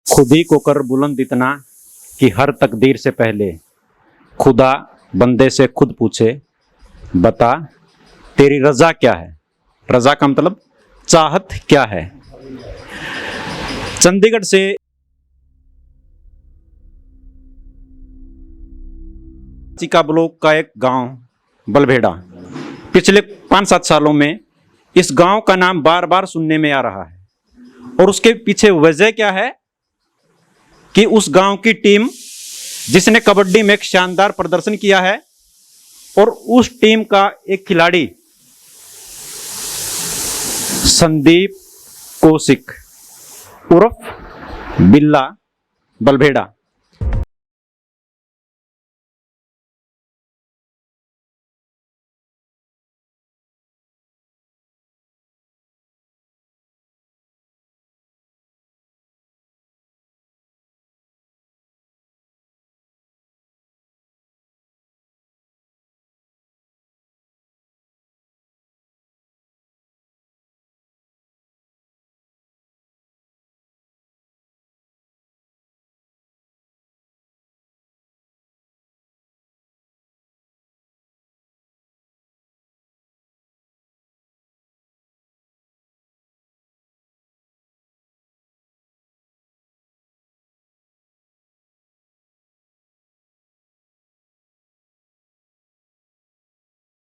खुद ही को कर बुलंद इतना कि हर तकदीर से पहले खुदा बंदे से खुद पूछे, बता तेरी रजा क्या है। रजा का मतलब चाहत क्या है। चंडीगढ़ से चिका ब्लॉक का एक गांव बलभेड़ा, पिछले 5-7 सालों में इस गांव का नाम बार बार सुनने में आ रहा है। और उसके पीछे वजह क्या है कि उस गांव की टीम जिसने कबड्डी में एक शानदार प्रदर्शन किया है, और उस टीम का एक खिलाड़ी संदीप कौशिक उर्फ बिल्ला बलभेड़ा।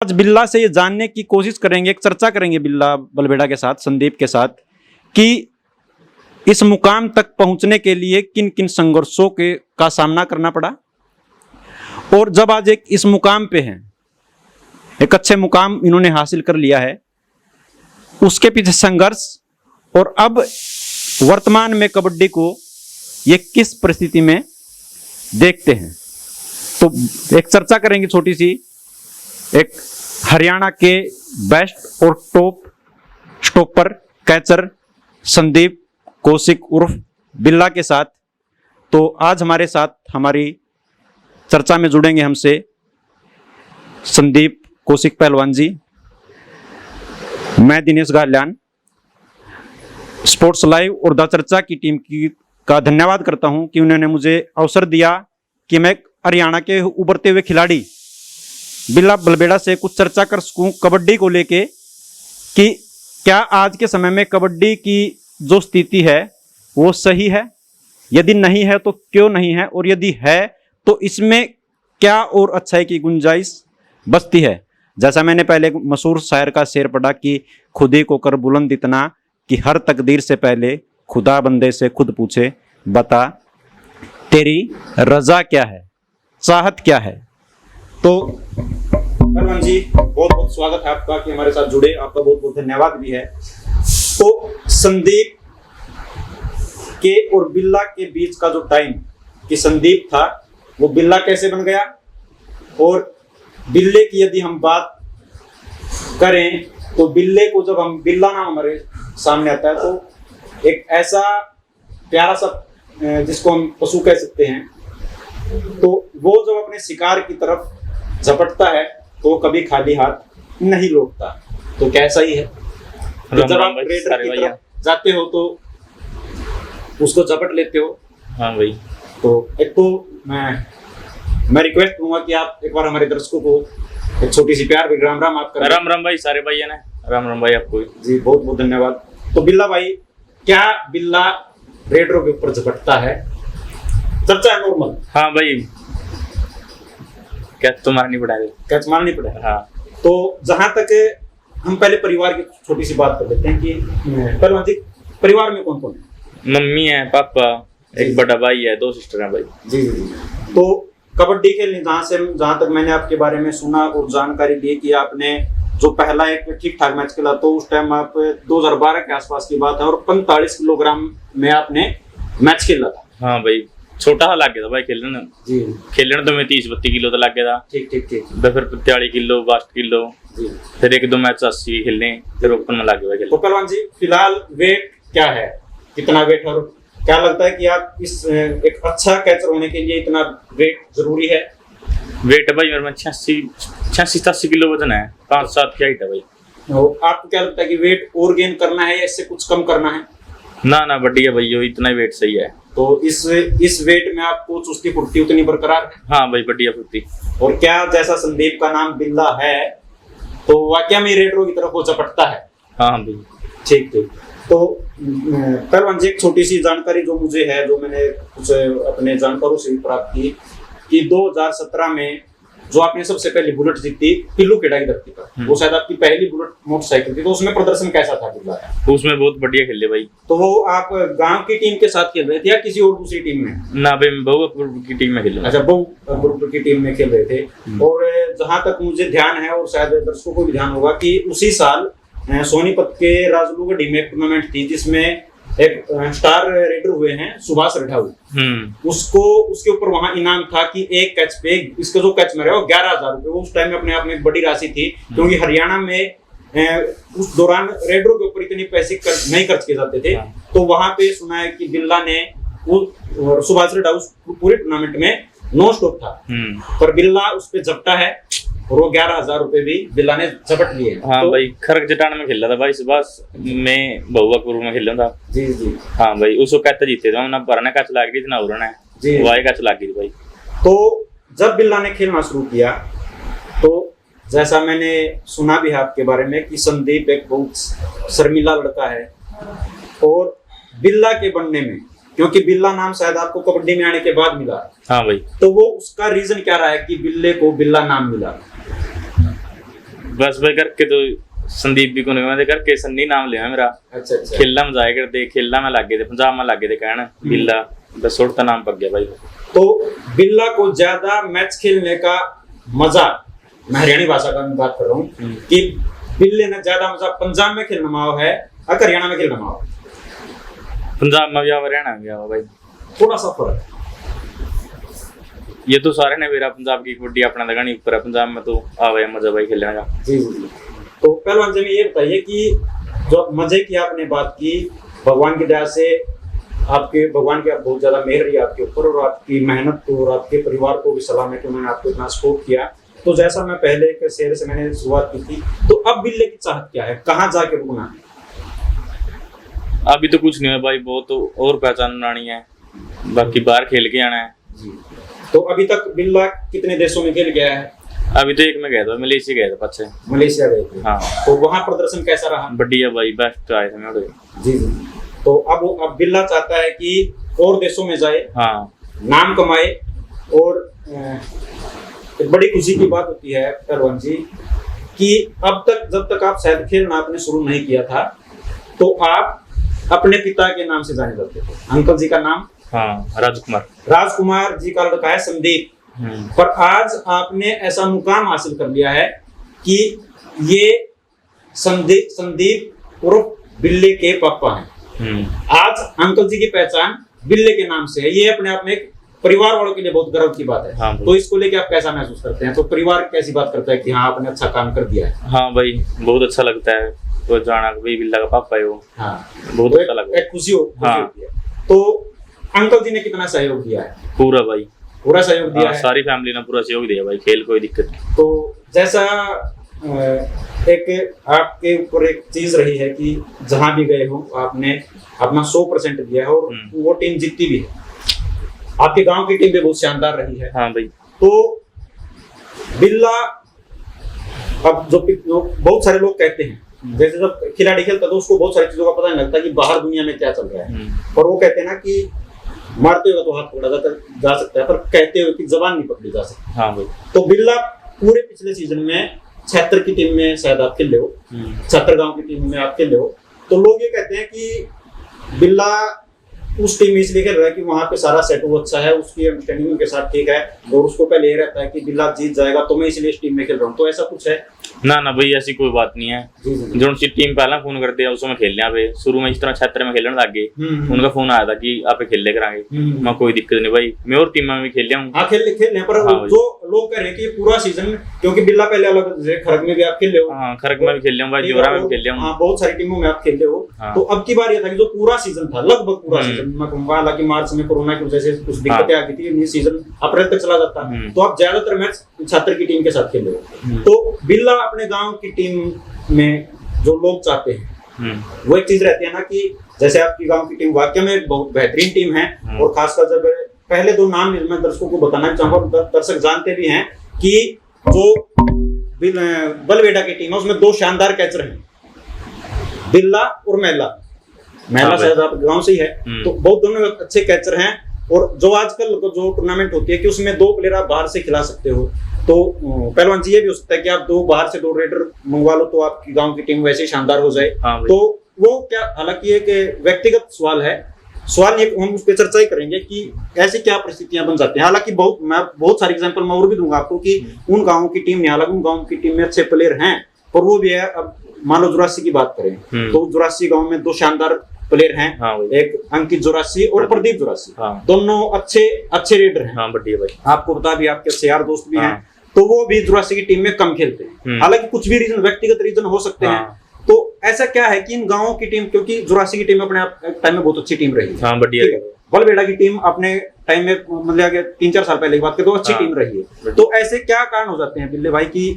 आज बिल्ला से ये जानने की कोशिश करेंगे, एक चर्चा करेंगे बिल्ला बलभेड़ा के साथ, संदीप के साथ, कि इस मुकाम तक पहुंचने के लिए किन किन संघर्षों का सामना करना पड़ा, और जब आज एक इस मुकाम पे हैं, एक अच्छे मुकाम इन्होंने हासिल कर लिया है, उसके पीछे संघर्ष, और अब वर्तमान में कबड्डी को ये किस परिस्थिति में देखते हैं। तो एक चर्चा करेंगे छोटी सी, एक हरियाणा के बेस्ट और top stopper catcher Sandeep Kaushik उर्फ बिल्ला के साथ। तो आज हमारे साथ हमारी चर्चा में जुड़ेंगे हमसे संदीप कौशिक पहलवान जी। मैं दिनेश गाल्यान स्पोर्ट्स लाइव और द चर्चा की टीम का धन्यवाद करता हूं कि उन्होंने मुझे अवसर दिया कि मैं हरियाणा के उभरते हुए खिलाड़ी बिल्ला बलभेड़ा से कुछ चर्चा कर सकूं कबड्डी को लेके, कि क्या आज के समय में कबड्डी की जो स्थिति है वो सही है, यदि नहीं है तो क्यों नहीं है, और यदि है तो इसमें क्या और अच्छाई की गुंजाइश बचती है। जैसा मैंने पहले मशहूर शायर का शेर पढ़ा कि खुद ही को कर बुलंद इतना कि हर तकदीर से पहले खुदा बंदे से खुद पूछे, बता तेरी रजा क्या है, चाहत क्या है। तो पहलवान जी बहुत बहुत स्वागत है आपका कि हमारे साथ जुड़े, आपका बहुत बहुत धन्यवाद भी है। तो संदीप के और बिल्ला के बीच का जो टाइम कि संदीप था वो बिल्ला कैसे बन गया, और बिल्ले की यदि हम बात करें तो बिल्ले को जब हम बिल्ला नाम हमारे सामने आता है तो एक ऐसा प्यारा सा जिसको हम पशु कह सकते हैं, तो वो जब अपने शिकार की तरफ झपटता है तो कभी खाली हाथ नहीं लौटता। तो कैसा ही है, तो जब आप रेडर की तरफ जाते हो तो उसको झपट लेते हो। हाँ भाई। तो एक तो मैं रिक्वेस्ट करूंगा कि आप एक बार हमारे दर्शकों को एक छोटी सी प्यार, राम राम आप कर। राम राम भाई सारे भाई है ना, राम राम भाई आपको जी, बहुत बहुत धन्यवाद। तो बिल्ला भाई, क्या बिल्ला रेडरों के ऊपर झपटता है? चर्चा नॉर्मल। हाँ भाई, कैच तो मारनी पड़ेगा, कैच मारनी पड़ेगा। हाँ। तो जहां तक हम पहले परिवार की छोटी सी बात कर लेते हैं कि पहलवान जी परिवार में कौन कौन है? मम्मी है, पापा, एक बड़ा भाई है, 2 सिस्टर हैं भाई। जी जी जी। तो कबड्डी खेलने जहाँ तक मैंने आपके बारे में सुना और जानकारी ली कि आपने जो पहला एक ठीक ठाक मैच खेला, तो उस टाइम आप 2012 के आसपास की बात है, और 45 किलोग्राम में आपने मैच खेला था। हाँ भाई, छोटा सा लग गया था भाई खेलने जी। खेलने तो मैं 30-32 किलो तो लग गया था। ठीक ठीक ठीक। फिर 43 किलो, 62 किलो जी। फिर 1-2 मैच 80 खेलने, फिर ओपन में लग गया खेलने। तो पहलवान जी फिलहाल वेट क्या है, कितना वेट, और क्या लगता है कि आप इस एक अच्छा कैचर होने के लिए इतना वेट जरूरी है? वेट है भाई मेरे में 86-87 किलो वजन है, 5-7 की हाइट है भाई। तो आपको क्या लगता है कि वेट और गेन करना है या इससे कुछ कम करना है? ना ना बढ़िया भाई, वो इतना ही वेट सही है। तो इस वेट में आपको चुस्ती फुर्ती उतनी बरकरार है? हाँ भाई बढ़िया फुर्ती। और क्या जैसा संदीप का नाम बिल्ला है तो वाकया में रेडरो की तरफ वो चपटता है? हाँ भाई। ठीक ठीक। तो पहलवान जी, एक छोटी सी जानकारी जो मुझे है, जो मैंने कुछ अपने जानकारों से भी प्राप्त की, कि 2017 में जो आपने सबसे पहली बुलेट जीती पिल्लू खेड़ा की धरती पर, वो शायद आपकी पहली बुलेट मोटरसाइकिल थी, तो उसमें प्रदर्शन कैसा था बिल्ला का? उसमें बहुत बढ़िया खेले भाई। तो वो आप गांव की टीम के साथ खेल रहे थे या किसी और दूसरी टीम में? ना भाई, मैं बहु की टीम में खेला। अच्छा, बहु ग्रुप की टीम में खेल रहे थे। और जहां तक मुझे ध्यान है, और शायद दर्शकों को भी ध्यान होगा, कि उसी साल सोनीपत के राजलुगढ़ी में एक टूर्नामेंट थी जिसमें एक स्टार रेडर हुए हैं सुभाष रठाऊ, उसको उसके ऊपर वहां इनाम था कि एक कैच पे इसका जो कैच मारे वो 11,000 रुपए। वो उस टाइम में अपने आप में एक बड़ी राशि थी, क्योंकि हरियाणा में उस दौरान रेडरों के ऊपर इतने पैसे नहीं खर्च किए जाते थे। तो वहां पे सुना है कि बिल्ला ने वो सुभाष रठाऊ पूरे टूर्नामेंट में नो स्टॉप था, पर बिल्ला उस पे झपटा है और वो 11,000 रुपए भी बिल्ला ने झपट लिए। हाँ तो, भाई, खरक जटान में खेला था भाई सुभाष, मैं बहुआपुर में खेला था। जी जी। हाँ भाई, उसको कहते जीते थे ना, भरने का चला गई थी ना उड़ना है जी, वाई का चला गई थी भाई। तो जब बिल्ला ने खेलना शुरू किया, तो जैसा मैंने सुना भी है आपके बारे में कि संदीप एक बहुत शर्मीला लड़का है, और बिल्ला के बनने में, क्योंकि बिल्ला नाम शायद आपको कबड्डी में आने के बाद मिला। हाँ भाई। तो वो उसका रीजन क्या रहा है कि बिल्ले को बिल्ला नाम मिला? बस भाई करके तो संदीप भी को नहीं करके सन्नी नाम लिया मेरा। अच्छा अच्छा। खेलना में जाया करते, खेलना में लागे थे, पंजाब में लागे थे कहना बिल्ला, बस छोड़ता नाम पक गया भाई। तो बिल्ला को ज्यादा मैच खेलने का मजा, मैं हरियाणी भाषा का बात कर रहा हूँ, कि बिल्ले ने ज्यादा मजा पंजाब में खेलना माओ है या हरियाणा में खेलना माओ? पंजाब में भी आओ, हरियाणा में भी आओ भाई, थोड़ा सा फर्क। ये तो सारे ने मेरा पंजाब की कबड्डी अपना लगानी ऊपर है, पंजाब में तो आवे मजा भाई खेलने का। जी जी। तो पहलवान जी, ये बताइए कि जो मजे की आपने बात की, भगवान की दया से आपके भगवान की बहुत ज्यादा मेहर रही आपके ऊपर, और आपकी मेहनत को और आपके परिवार को भी सलाम है कि उन्होंने आपको इतना सपोर्ट किया। तो जैसा मैं पहले के शेर से मैंने शुरुआत की थी, तो अब बिल्ले की चाहत क्या है, कहाँ जाके रुकना है? अभी तो कुछ नहीं है भाई, बहुत और पहचान बनानी है, बाकी बाहर खेल के आना है जी। तो अभी तक बिल्ला कितने देशों में खेल गया है? अभी तो एक में गया था, मलेशिया गया था पीछे। मलेशिया गए थे? हाँ। तो वहाँ प्रदर्शन कैसा रहा? बढ़िया भाई, बेस्ट आए थे मेरे। जी जी। तो अब बिल्ला चाहता है कि और देशों में जाए, हाँ, नाम कमाए, और एक बड़ी खुशी की बात होती है पहलवान जी कि अब तक जब तक आप शायद खेलना आपने शुरू नहीं किया था, तो आप अपने पिता के नाम से जाने जाते थे। अंकल जी का नाम? हाँ, राजकुमार जी का लड़का है संदीप। पर आज आपने ऐसा मुकाम हासिल कर लिया है कि ये संदीप उर्फ बिल्ले के पापा हैं। आज अंकल जी की पहचान बिल्ले के नाम से है। ये अपने आप में एक परिवार वालों के लिए बहुत गर्व की बात है। हाँ, तो इसको लेके आप कैसा महसूस करते हैं? तो परिवार कैसी बात करता है कि हाँ आपने अच्छा काम कर दिया है? हाँ भाई, बहुत अच्छा लगता है तो जाना भाई बिल्ला का पापा है वो। हाँ, बहुत अच्छा लगता है, खुशी होती है। तो अंकल जी ने कितना सहयोग दिया है? पूरा भाई, पूरा सहयोग दिया है। सारी फैमिली ने पूरा सहयोग दिया भाई, खेल कोई दिक्कत नहीं। तो जैसा एक आपके ऊपर एक चीज रही है कि जहां भी गए हो आपने अपना 100% दिया है, और वो टीम जीतती भी है। आपके गांव की टीम भी बहुत शानदार रही है। हाँ भाई। तो बिल्ला, अब जो बहुत सारे लोग कहते हैं, जैसे जब खिलाड़ी खेलता तो उसको बहुत सारी चीजों का पता नहीं लगता कि बाहर दुनिया में क्या चल रहा है, और वो कहते हैं ना कि मारते हुए तो हाथ पकड़ा जा सकता है, पर कहते हुए कि जबान नहीं पकड़ी जा सकती। हाँ भाई। तो बिल्ला पूरे पिछले सीजन में 76 की टीम में शायद आप खेले हो, 76 गांव की टीम में आप खेले हो। तो लोग ये कहते हैं कि बिल्ला उस टीम में इसलिए खेल रहा है कि वहां पे सारा सेटअप अच्छा है, उसकी अंडरस्टैंडिंग उनके साथ ठीक है, और उसको पहले ये रहता है कि बिल्ला जीत जाएगा तो मैं इसलिए इस टीम में खेल रहा हूँ। तो ऐसा कुछ है? ना ना भाई, ऐसी कोई बात नहीं है। जो सी टीम पहला फोन करते हैं उसमें खेलने पे, शुरू में इस तरह 76 में खेलने लग गए, उनका फोन आया था कि आप खेल ले करांगे। मैं कोई दिक्कत नहीं भाई, मैं और टीम में भी खेल लिया हूँ। हाँ, खेलने पर जो लोग कह रहे हैं कि पूरा सीजन, क्योंकि बिल्ला पहले अलग खरग में भी आप खेले हो। हाँ, खरग में भी खेल लिया हूँ भाई, जोरा में भी खेल लिया हूँ। बहुत सारी टीमों में आप खेले हो। तो अब की बार ये था कि जो पूरा सीजन था, लगभग पूरा सीजन, मैं कहूँगा हालांकि मार्च में कोरोना की वजह से कुछ दिक्कतें आ गई थी, ये सीजन अप्रैल तक चला जाता, तो आप ज्यादातर मैच 76 की टीम के साथ खेले हो। तो बिल्ला अपने गांव की टीम में जो लोग चाहते हैं, वो एक चीज रहती है ना कि जैसे आपकी गांव की टीम वाकई में एक बहुत बेहतरीन टीम है, और खासकर जब पहले दो नाम मैं दर्शकों को बताना चाहूंगा, दर्शक जानते भी हैं कि जो बलबेड़ा की टीम है उसमें दो शानदार कैचर हैं, बिल्ला और महिला शायद आपके गांव से ही है, तो बहुत दोनों अच्छे कैचर हैं। और जो आजकल जो टूर्नामेंट होती है कि उसमें दो प्लेयर आप बाहर से खिला सकते हो, तो पहलवान जी ये भी हो सकता है कि आप बाहर से दो रेडर मंगवा लो तो आपकी गांव की टीम वैसे ही शानदार हो जाए। तो वो क्या, हालांकि एक व्यक्तिगत सवाल है, सवाल ये हम उस पर चर्चा ही करेंगे कि ऐसी क्या परिस्थितियां बन जाती हैं। हालांकि मैं बहुत सारी एग्जांपल मैं और भी दूंगा आपको कि उन गाँव की टीम, हालांकि उन गाँव की टीम में अच्छे प्लेयर हैं, और वो भी है। अब मान लो जुरासी की बात करें तो जुरासी गाँव में दो शानदार प्लेयर हैं, एक अंकित जुरासी और प्रदीप जुरासी, दोनों अच्छे रेडर हैं। बढ़िया भाई, आपको बता भी आपके अच्छे यार दोस्त भी हैं, तो वो भी जुरासी की टीम में कम खेलते हैं। हालांकि कुछ भी रीजन, व्यक्तिगत रीजन हो सकते हैं। तो ऐसा क्या है कि इन गांवों की टीम, क्योंकि जुरासी की टीम अपने टाइम में बहुत अच्छी टीम रही है, बढ़िया, बलबेड़ा की टीम अपने टाइम में मतलब 3-4 साल पहले की बात करें तो अच्छी टीम रही है। तो ऐसे क्या कारण हो जाते हैं बिल्ले भाई की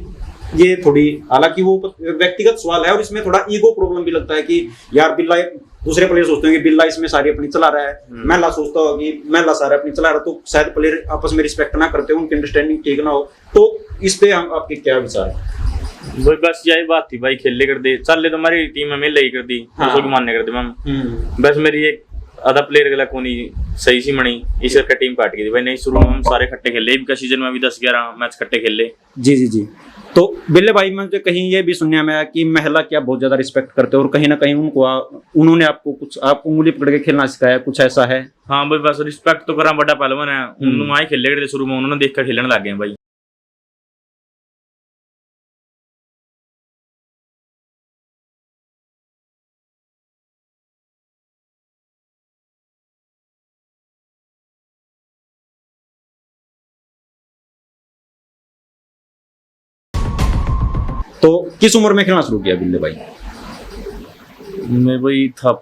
ये थोड़ी, हालांकि वो व्यक्तिगत सवाल है और इसमें थोड़ा ईगो प्रॉब्लम भी लगता है कि यार बिल्ला, दूसरे प्लेयर सोचते हैं कि बिल्ला इसमें सारी अपनी चला रहा है, महला सोचता हो कि महला सारा अपनी चला रहा है, तो शायद प्लेयर आपस में रिस्पेक्ट ना करते हो, उनकी अंडरस्टैंडिंग ठीक ना हो। तो इस पे हम आपके क्या विचार है? भाई बस यही बात थी भाई, खेले कर दे चल ले, तो हमारी टीम में मिल ही कर दी, दूसरों की मानने कर दे मैम। बस मेरी एक आधा प्लेयर गला कोनी सही सी मणी, इस करके टीम काट गई थी भाई। नहीं, शुरू में हम सारे खट्टे खेले, इनका सीजन में भी 10-11 मैच खट्टे खेले। जी। तो बिल्ले भाई मुझे कहीं ये भी सुनने में आया कि महिला क्या बहुत ज्यादा रिस्पेक्ट करते हो, और कहीं ना कहीं उन्होंने आपको कुछ, आपको उंगली पकड़ के खेलना सिखाया, कुछ ऐसा है? हाँ भाई, बस रिस्पेक्ट तो करा, बड़ा पहलवान है, उन्होंने वहां खेले गए शुरू में, उन्होंने देखकर खेलने लग गए भाई। तो किस उम्र में खेलना शुरू किया बिल्ले भाई? मैं भाई था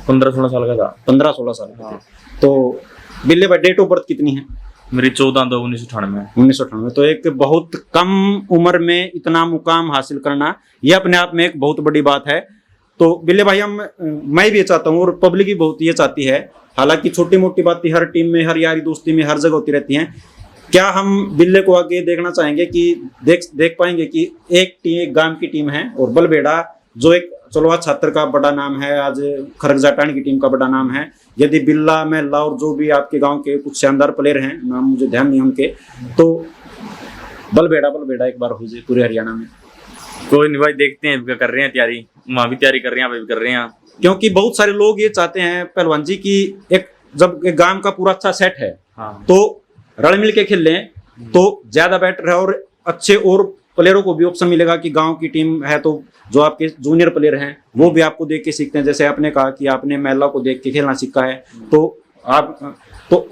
15-16 साल का था। 15-16 साल का था। तो बिल्ले भाई डेट ऑफ बर्थ कितनी है? मेरी 14/2/1998। 1998। तो एक बहुत कम उम्र में इतना मुकाम हासिल करना, ये अपने आप में एक बहुत बड़ी बात है। तो बिल्ले भाई मैं भी ये चाहता हूँ और पब्लिक भी बहुत ये चाहती है, हालांकि छोटी मोटी बातें हर टीम में, हर यारी दोस्ती में हर जगह होती रहती हैं। क्या हम बिल्ले को आगे देखना चाहेंगे कि देख पाएंगे कि एक गांव की टीम है और बलबेड़ा जो एक, चलो आज छात्र का बड़ा नाम है, आज खरगजाटान की टीम का बड़ा नाम है, यदि बिल्ला महिला और जो भी आपके गांव के कुछ शानदार प्लेयर हैं, नाम मुझे ध्यान नहीं उनके, तो बलबेड़ा एक बार हो जाए पूरे हरियाणा में। कोई नहीं भाई, देखते हैं, कर रहे हैं तैयारी, वहां भी तैयारी कर रहे हैं, अभी भी कर रहे हैं। क्योंकि बहुत सारे लोग ये चाहते हैं पहलवान जी की जब एक गांव का पूरा अच्छा सेट है तो रल मिल के खेल लें तो ज्यादा बेटर है, और अच्छे और प्लेयरों को भी ऑप्शन मिलेगा कि गांव की टीम है तो जो आपके जूनियर प्लेयर हैं वो भी आपको देख के सीखते हैं। जैसे आपने कहा कि आपने महिला को देख के खेलना सीखा है, तो आप तो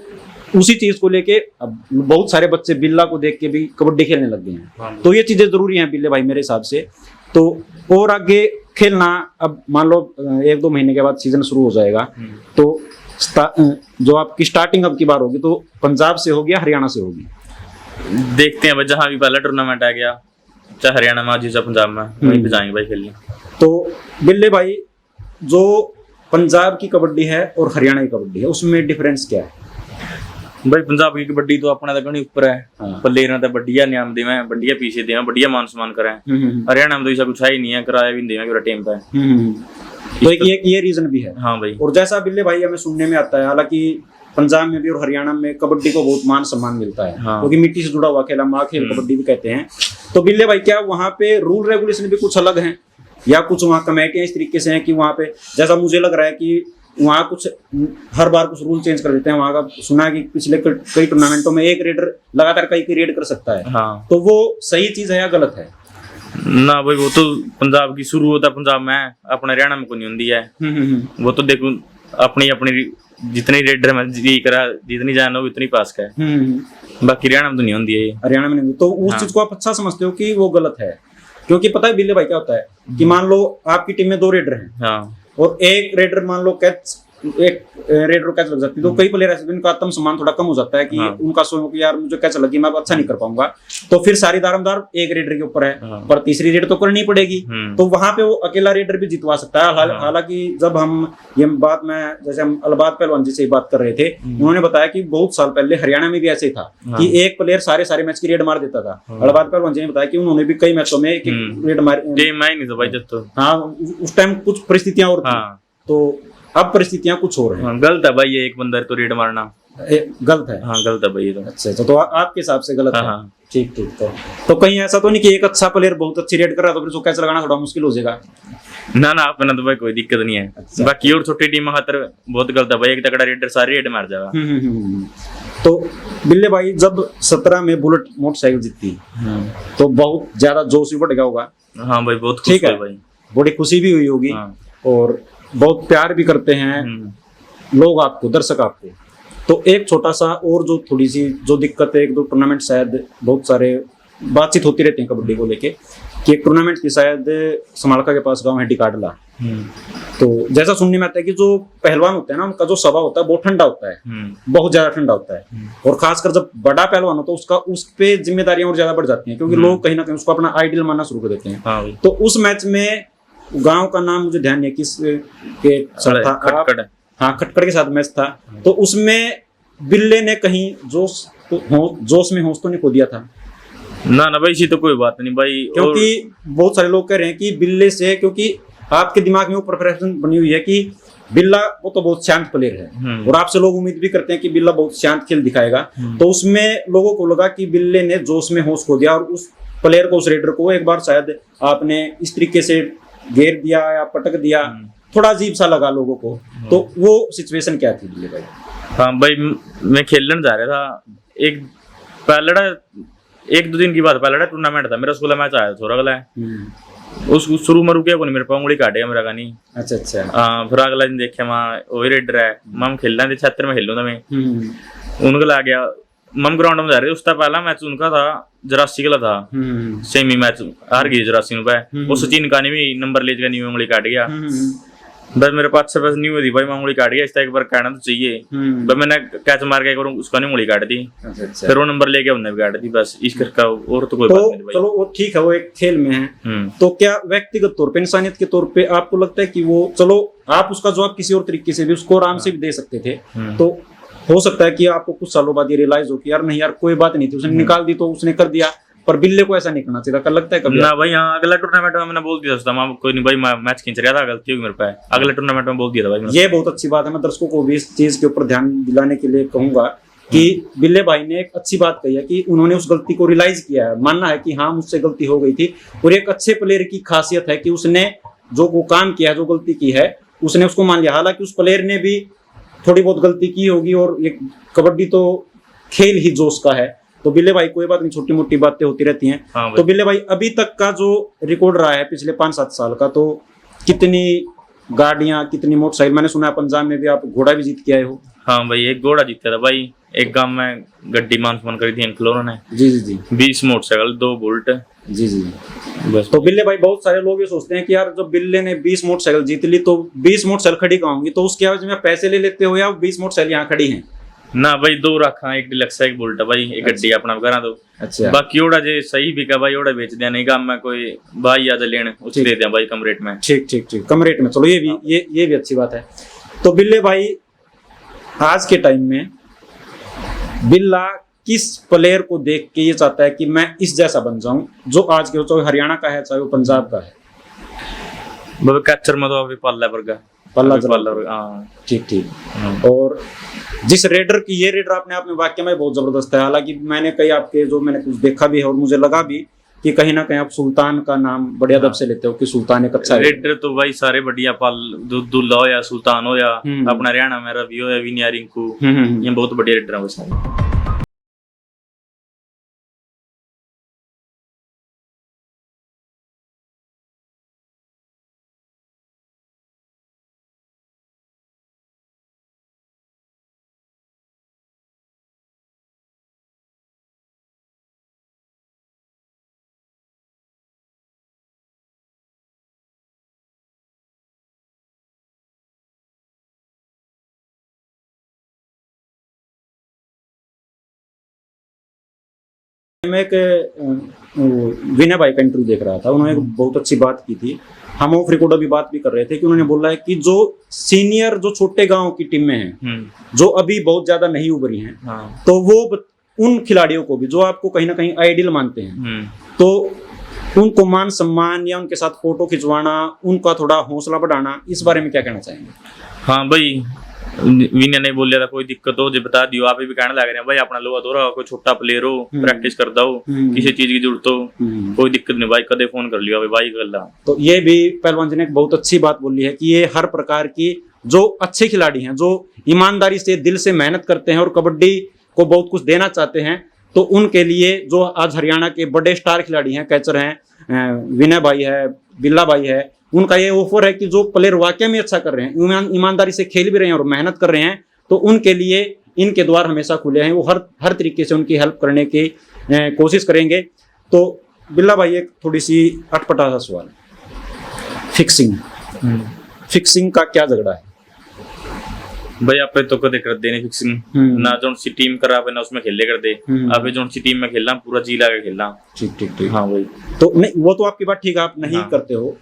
उसी चीज को लेके अब बहुत सारे बच्चे बिल्ला को देख के भी कबड्डी खेलने लग गए हैं। तो ये चीजें जरूरी हैं बिल्ले भाई मेरे हिसाब से। तो और आगे खेलना, अब मान लो 1-2 महीने के बाद सीजन शुरू हो जाएगा, तो जो आपकी स्टार्टिंग अब की बार होगी तो पंजाब से होगी या हरियाणा से होगी? देखते हैं भाई, जहां भी पहला टूर्नामेंट आ गया, चाहे हरियाणा में चाहे पंजाब में, वहीं पे जाएंगे भाई खेलने। तो बिल्ले भाई जो पंजाब की कबड्डी है और हरियाणा की कबड्डी है उसमें डिफरेंस क्या है? भाई पंजाब की कबड्डी तो अपना तो घणी ऊपर है, प्लेयर तो बढ़िया नियम देवे, बढ़िया पीछे देवे, बढ़िया मान सम्मान करे। हरियाणा में तो ऐसा कुछ है ही नहीं है, किराया भी नहीं देवे पूरा टीम पे। तो एक ये रीजन भी है। हाँ भाई। और जैसा बिल्ले भाई हमें सुनने में आता है, हालांकि पंजाब में भी और हरियाणा में कबड्डी को बहुत मान सम्मान मिलता है, क्योंकि मिट्टी से जुड़ा हुआ खेल, माँ खेल कबड्डी भी कहते हैं। तो बिल्ले भाई क्या वहाँ पे रूल रेगुलेशन भी कुछ अलग हैं, या कुछ वहाँ कमेटियां इस तरीके से हैं कि वहाँ पे, जैसा मुझे लग रहा है कि वहाँ कुछ हर बार कुछ रूल चेंज कर देते हैं। वहाँ का सुना है कि पिछले कई टूर्नामेंटों में एक रेडर लगातार कई रेड कर सकता है। तो वो सही चीज है या गलत है? ना भाई, वो तो पंजाब की शुरू होता है पंजाब में, अपने हरियाणा में कोई नहीं होती है। वो तो देखो अपनी जितनी रेडर में जी करा, जितनी जान हो उतनी पास का है, बाकी हरियाणा में तो नहीं होती है। हरियाणा में नहीं, तो उस चीज को आप अच्छा समझते हो कि वो गलत है? क्योंकि पता है बिल्ले भाई क्या होता है कि मान लो आपकी टीम में 2 रेडर हैं और एक रेडर मान लो कैच एक रेडर कैच लग जाती है, तो कई प्लेयर ऐसे जिनका आत्मसम्मान थोड़ा कम हो जाता है कि हाँ। उनका सोच कि यार मुझे कैच लगी, मैं अब अच्छा नहीं कर पाऊंगा, तो फिर सारी दारोमदार एक रेडर के ऊपर है, हाँ। पर तीसरी रेड तो करनी पड़ेगी। तो वहां पे वो अकेला रेडर भी जितवा सकता है। हाँ। हालांकि जब हम ये बात में जैसे हम अलबाद पहलवान जी से बात कर रहे थे, उन्होंने बताया कि बहुत साल पहले हरियाणा में भी ऐसे ही था कि एक प्लेयर सारे मैच की रेड मार देता था। अलबाद पहलवान जी ने बताया कि उन्होंने भी कई मैचों में एक रेड मारी। टीम में ही नहीं था भाई जब तो। हाँ, उस टाइम कुछ परिस्थितियां और थी, हाँ। तो अब परिस्थितियां कुछ और हैं। हाँ, गलत है भाई ये एक बंदर तो रेड मारना। गलत है। हाँ गलत है भाई ये तो। अच्छा अच्छा, तो आपके हिसाब से गलत हाँ, है। हाँ। ठीक ठीक। तो कहीं ऐसा तो नहीं कि एक अच्छा प्लेयर बहुत अच्छी रेड कर रहा है तो फिर उसको कैच लगाना थोड़ा मुश्किल हो जाएगा? ना ना अपना तो भाई कोई दिक्कत नहीं है। अच्छा। बाकी और छोटी टीम खातर बहुत गलत है भाई, एक तगड़ा रेडर सारी रेड मार जाएगा। तो बिल्ले भाई जब 17 में बुलेट मोटरसाइकिल जीती तो बहुत ज्यादा जोश भी बढ़ गया होगा? हाँ भाई बहुत खुश ठीक है हुए भाई। बड़ी खुशी भी हुई होगी। हाँ। और बहुत प्यार भी करते हैं लोग आपको, दर्शक आपको। तो एक छोटा सा और जो थोड़ी सी जो दिक्कत है, एक दो टूर्नामेंट शायद बहुत सारे बातचीत होती रहती है कबड्डी को लेके कि एक टूर्नामेंट की शायद समालका के पास गांव है डिकाडला, तो जैसा सुनने में आता है कि जो पहलवान होते हैं ना उनका जो स्वभाव होता है बहुत ठंडा होता है, बहुत ज्यादा ठंडा होता है। और खासकर जब बड़ा पहलवान होता है उसका उस पे जिम्मेदारियां और ज्यादा बढ़ जाती हैं क्योंकि लोग कहीं ना कहीं उसको अपना आइडियल मानना शुरू कर देते हैं। हाँ। तो उस मैच में गांव का नाम मुझे ध्यान नहीं है किस के साथ था। खटखट। हाँ खटखट के साथ मैच था। तो उसमें बिल्ले ने कहीं जोश में होश तो नहीं खो दिया था? ना ना भाई इसी तो कोई बात नहीं भाई, क्योंकि बहुत सारे लोग कह रहे हैं कि बिल्ले से, क्योंकि आपके दिमाग में वो प्रेफरेंस बनी हुई है कि बिल्ला वो तो बहुत शांत प्लेयर है और आपसे लोग उम्मीद भी करते हैं कि बिल्ला बहुत शांत खेल दिखाएगा। तो उसमें लोगों को लगा कि बिल्ले ने जोश में होश खो दिया और उस प्लेयर को, उस रेडर को एक बार शायद आपने इस तरीके से घेर दिया या पटक दिया, थोड़ा अजीब सा लगा लोगों को। तो वो सिचुएशन क्या थी बिल्ले भाई? हाँ भाई मैं खेलने जा रहा था, एक पहलड़ा, एक दो दिन की बात, पहलड़ा टूर्नामेंट था मेरा, स्कूल मैच आया था थोड़ा अगला उस शुरू में रुके को नहीं, मेरे पे उंगली काटे मेरा का नहीं। अच्छा अच्छा। हाँ फिर अगला दिन देखे वहाँ वही रेडर है, मम खेलना थे छत्र में खेलूँ था मैं, उनका ला गया मम ग्राउंड में जा रहे। उसका पहला मैच उनका था जरासी का था, सेमी मैच हार गई जरासी पे, वो सचिन का नहीं नंबर ले गया, नहीं उंगली काट गया। बस मेरे पास से बस नहीं हुई थी भाई, मैं उंगली काट गया, इस एक बार कहना तो चाहिए। बस मैंने कैच मार के एक बार उसका नहीं उंगली काट दी, फिर वो नंबर लेके उन्हें भी काट दी, बस इस का और तो कोई बात नहीं भाई। चलो वो ठीक है, वो एक खेल में है। तो क्या व्यक्तिगत तौर पे, इंसानियत के तौर पे आपको लगता है कि वो, चलो आप उसका जवाब किसी और तरीके से भी उसको आराम से भी दे सकते थे, तो हो सकता है कि आपको कुछ सालों बाद ये रियलाइज हो कि यार नहीं यार कोई बात नहीं थी, उसने निकाल दी तो उसने कर दिया, पर बिल्ले को ऐसा नहीं करना चाहिए था? लगता है कभी ना भाई? हाँ अगला टूर्नामेंट में मैंने बोल दिया था, मैं कोई नहीं भाई, मैं मैच खींच रहा था, गलती होगी मेरे पे, अगले टूर्नामेंट में बोल दिया था भाई। ये बहुत अच्छी बात है। मैं दर्शकों को भी इस चीज के ऊपर ध्यान दिलाने के लिए कहूंगा कि बिल्ले भाई ने एक अच्छी बात कही है कि उन्होंने उस गलती को रियलाइज किया है, मानना है कि हाँ मुझसे गलती हो गई थी। और एक अच्छे प्लेयर की खासियत है कि उसने जो वो काम किया है, जो गलती की है, उसने उसको मान लिया। हालांकि उस प्लेयर ने भी थोड़ी बहुत गलती की होगी और ये कबड्डी तो खेल ही जोश का है। तो बिल्ले भाई कोई बात नहीं, छोटी मोटी बातें होती रहती हैं। हाँ तो बिल्ले भाई अभी तक का जो रिकॉर्ड रहा है पिछले 5-7 साल का, तो कितनी गाड़ियां, कितनी मोटरसाइकिल, मैंने सुना है पंजाब में भी आप घोड़ा भी जीत के आए हो? हाँ भाई एक घोड़ा जीता था भाई, एक गांव में गड्डी मान करी थी इनफ्लोर ने। जी जी जी। 20 मोटरसाइकिल, 2 बुलेट। जी जी बस। तो बिल्ले भाई बहुत सारे लोग ये सोचते हैं कि यार जब बिल्ले ने 20 मोटरसाइकिल जीत ली तो 20 मोटरसाइकिल खड़ी कहाँ होंगी, तो उसके एवज में पैसे ले लेते हो या 20 मोटरसाइकिल यहाँ खड़ी हैं? ना भाई 2 रखा, एक डिलक्स है, एक बुलेट है भाई, एक गड्डी अपना करा दो। अच्छा। बाकी ओड़ा जे सही बिका भाई ओड़ा बेच दिया, नहीं काम में कोई भाई आ जा लेने उससे दे दिया भाई कम रेट में। ठीक ठीक ठीक, कम रेट में, चलो ये भी अच्छी बात है। तो बिल्ले भाई आज के टाइम में बिल्ला किस प्लेयर को देख के ये चाहता है कि मैं इस जैसा बन जाऊं, जो आज के, चाहे हरियाणा का है चाहे वो पंजाब का है? बाबा कैचर में तो अभी पल्ला वर्गा, हाँ ठीक ठीक। और जिस रेडर की, ये रेडर अपने आप में वाकई में बहुत जबरदस्त है। हालांकि मैंने कई आपके जो मैंने कुछ देखा भी है और मुझे लगा भी कि कहीं ना कहीं आप सुल्तान का नाम बड़े अदब से लेते हो कि सुल्तान एक अच्छा रेडर तो भाई सारे बढ़िया पाल, दुल्ला हो या सुल्तान हो या अपना हरियाणा में रवि हो या विनिया रिंकू, ये बहुत बढ़िया रेडर है सारे। मैं एक विनय भाई का इंटरव्यू देख रहा था, उन्होंने एक बहुत अच्छी बात की थी, हम ऑफ रिकॉर्ड अभी बात भी कर रहे थे कि उन्होंने बोला है कि जो सीनियर जो छोटे गांव की टीमें हैं जो अभी बहुत ज्यादा नहीं उभरी हैं, हाँ। तो वो उन खिलाड़ियों को भी जो आपको कहीं ना कहीं आइडियल मानते हैं, तो उनको मान सम्मान या उनके साथ फोटो खिंचवाना, उनका थोड़ा हौसला बढ़ाना, इस बारे में क्या कहना चाहेंगे? हाँ भाई, विनय ने बोल लिया था कोई दिक्कत हो जो बता दियो, आप भी कहने लग रहे हैं भाई अपना लोहा दो रहा, कोई छोटा प्लेयर हो प्रैक्टिस कर दो, किसी चीज की जरूरत हो कोई दिक्कत नहीं भाई, कदे फोन कर लियो भाई गल्ला। तो ये भी पहलवान जी ने एक बहुत अच्छी बात बोली है कि ये हर प्रकार की जो अच्छे खिलाड़ी हैं, जो ईमानदारी से दिल से मेहनत करते हैं और कबड्डी को बहुत कुछ देना चाहते हैं, तो उनके लिए जो आज हरियाणा के बड़े स्टार खिलाड़ी हैं, कैचर हैं, विनय भाई है, बिल्ला भाई है, उनका ये ऑफर है कि जो प्लेयर वाकई में अच्छा कर रहे हैं, ईमानदारी से खेल भी रहे हैं और मेहनत कर रहे हैं, तो उनके लिए इनके द्वार हमेशा खुले हैं, वो हर तरीके से उनकी हेल्प करने की कोशिश करेंगे। तो बिल्ला भाई एक थोड़ी सी अटपटा सा सवाल, फिक्सिंग का क्या झगड़ा है भाई? आप तो कदे कर देने फिक्सिंग ना, जो सी टीम करा पे ना उसमें खेले कर दे, आप जो सी टीम में खेलना पूरा जी लगा खेलना। ठीक। हाँ भाई, तो नहीं, वो तो आपकी बात ठीक है, आप नहीं करते हो,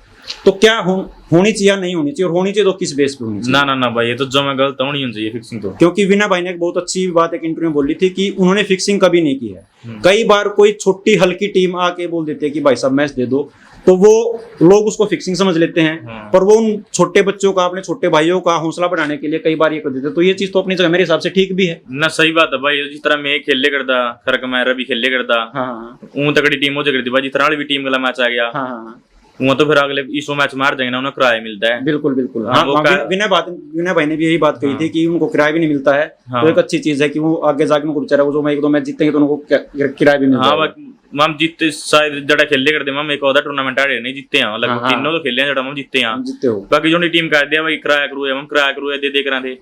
तो क्या होनी चाहिए या नहीं होनी चाहिए, और होनी चाहिए तो किस बेस पे होनी चाहिए? ना भाई, ये तो जो मैं गलत होनी चाहिए फिक्सिंग तो। क्योंकि विनय भाई ने एक बहुत अच्छी बात एक इंटरव्यू में बोली थी कि उन्होंने फिक्सिंग कभी नहीं की है। कई बार कोई छोटी हल्की टीम आके बोल देती है कि भाई साहब मैच दे दो, तो वो लोग उसको फिक्सिंग समझ लेते हैं, पर वो उन छोटे बच्चों का, अपने छोटे भाइयों का हौसला बढ़ाने के लिए कई बार ये कर देते हैं। तो ये चीज तो अपनी जगह मेरे हिसाब से ठीक भी है ना। सही बात है भाई, जिस तरह मैं खेले करता खरक मैं रवि खेले करता, तकड़ी टीम हो जाती भाई, जिस तरह भी टीम वाला मैच आ गया वो तो फिर अगले इसो मैच मार जाएंगे ना, उन्हें किराया मिलता है। बिल्कुल। विनय भाई ने भी यही बात कही थी कि उनको किराया भी नहीं मिलता है, तो एक अच्छी चीज है कि वो आगे जाके उनको बेचारा जो एक दो मैच जीतेंगे तो उनको किराया भी मिलता है। हम जीते शायद जड़ा खेले करते मैम, एक और टूर्नामेंट आ नहीं जीते हैं, लगभग तीनों तो खेले हैं जड़ा हम जीते हैं, जीते हो। बाकी जो टीम कर दिया भाई किराया करूए दे करा दे,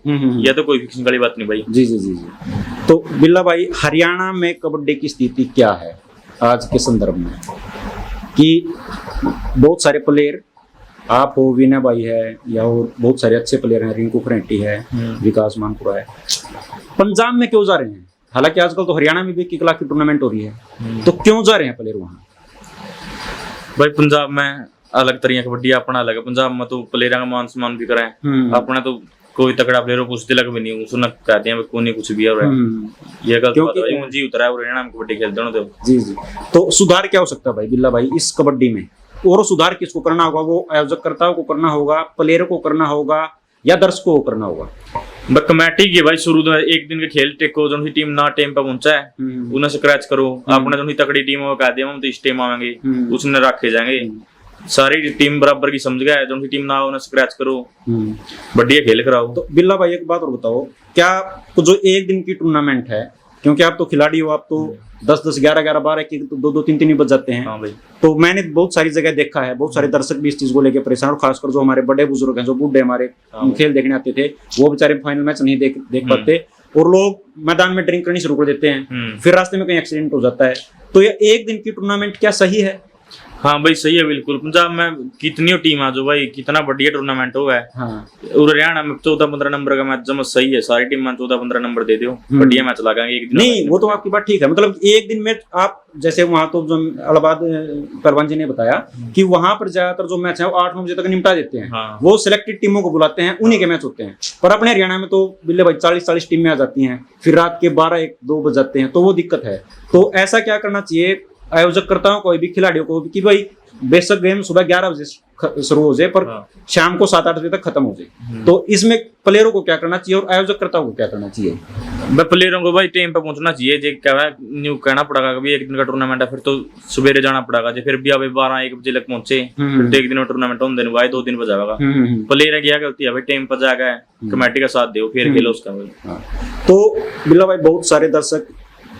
ये तो कोई फिक्सिंग वाली बात नहीं भाई। जी। तो बिल्ला भाई, हरियाणा में कबड्डी की स्थिति क्या है आज के संदर्भ में? कि बहुत सारे प्लेयर, आप हो, विनय भाई है, या और बहुत सारे अच्छे प्लेयर हैं, रिंकू खरेटी है, विकास मानपुरा है, पंजाब में क्यों जा रहे हैं? हालांकि आजकल तो हरियाणा में भी 1 लाख की टूर्नामेंट हो रही है, तो क्यों जा रहे हैं प्लेयर वहाँ? भाई पंजाब में अलग तरह कबड्डी अपना अलग है, पंजाब में तो प्लेयर का मान सम्मान भी कराए, अपना तो कोई तगड़ा प्लेयर पूछते लग भी नहीं, उसने कहते हैं कोई नहीं कुछ भी है, ये गलत बात है। जी उतरा है हरियाणा में कबड्डी खेलते हो तो। जी। तो सुधार क्या हो सकता है भाई बिल्ला भाई इस कबड्डी में? और सुधार किसको करना होगा? वो आयोजककर्ताओं को करना होगा, प्लेयरों को करना होगा, या दर्शकों को करना होगा? कमेटी की भाई शुरू तो एक दिन के खेल टेको, जो टीम ना टीम पर पहुंचा है उन्हें स्क्रैच करो, अपने जो तगड़ी टीम हो कह दिया हम तो इस टीम आवेंगे, उसने रखे जाएंगे, सारी टीम बराबर की समझ गया है, जो टीम ना हो उन्हें स्क्रैच करो, बढ़िया खेल कराओ। तो बिल्ला भाई एक बात और बताओ, क्या तो जो एक दिन की टूर्नामेंट है, क्योंकि आप तो खिलाड़ी हो, आप तो 10-10, 11-11, 12 की 2-2, 3-3 ही बच जाते हैं। हाँ भाई। तो मैंने बहुत सारी जगह देखा है, बहुत सारे दर्शक भी इस चीज को लेकर परेशान, और खासकर जो हमारे बड़े बुजुर्ग हैं, जो बूढ़े हमारे खेल देखने आते थे, वो बेचारे फाइनल मैच नहीं देख पाते, और लोग मैदान में ड्रिंक करनी शुरू कर देते हैं, फिर रास्ते में कहीं एक्सीडेंट हो जाता है। तो ये एक दिन की टूर्नामेंट क्या सही है? हाँ भाई सही है बिल्कुल। पंजाब में कितनी टीम आ जो भाई, कितना बढ़िया टूर्नामेंट हो गया। और हरियाणा में 14-15 नंबर का मैच जमा सही है, सारी टीम में 14-15 नंबर दे दो, बढ़िया मैच लगाएंगे एक दिन। नहीं वो तो आपकी बात ठीक है, मतलब एक दिन में आप जैसे वहां तो जो इलाहाबाद परवान जी ने बताया कि वहां पर ज्यादातर जो मैच है वो 8-9 बजे तक निपटा देते हैं। वो सिलेक्टेड टीमों को बुलाते हैं, उन्हीं के मैच होते हैं। पर अपने हरियाणा में तो बिल्ले भाई 40-40 टीमें आ जाती हैं, फिर रात के 12-1-2 बज जाते हैं, तो वो दिक्कत है। तो ऐसा क्या करना चाहिए आयोजककर्ताओं को भी, खिलाड़ियों को भी, कि भाई बेशक गेम सुबह 11 बजे शुरू हो जाए पर शाम को 7-8 बजे तक खत्म हो जाए। तो इसमें प्लेयरों को क्या करना चाहिए और आयोजककर्ताओं को क्या करना चाहिए? प्लेयरों को भाई टाइम पे पहुंचना चाहिए, जो न्यू कहना पड़ेगा कभी एक दिन का टूर्नामेंट है, फिर तो सवेरे जाना पड़ेगा, जो फिर भी अभी 12-1 बजे तक पहुंचे, फिर तो एक दिन टूर्नामेंट होने भाई 2 दिन बजाएगा। प्लेयर क्या गलती है भाई, टाइम पर जाएगा, कमेटी का साथ दो, फिर खेलो उसका भाई। तो बिल्ला भाई बहुत सारे दर्शक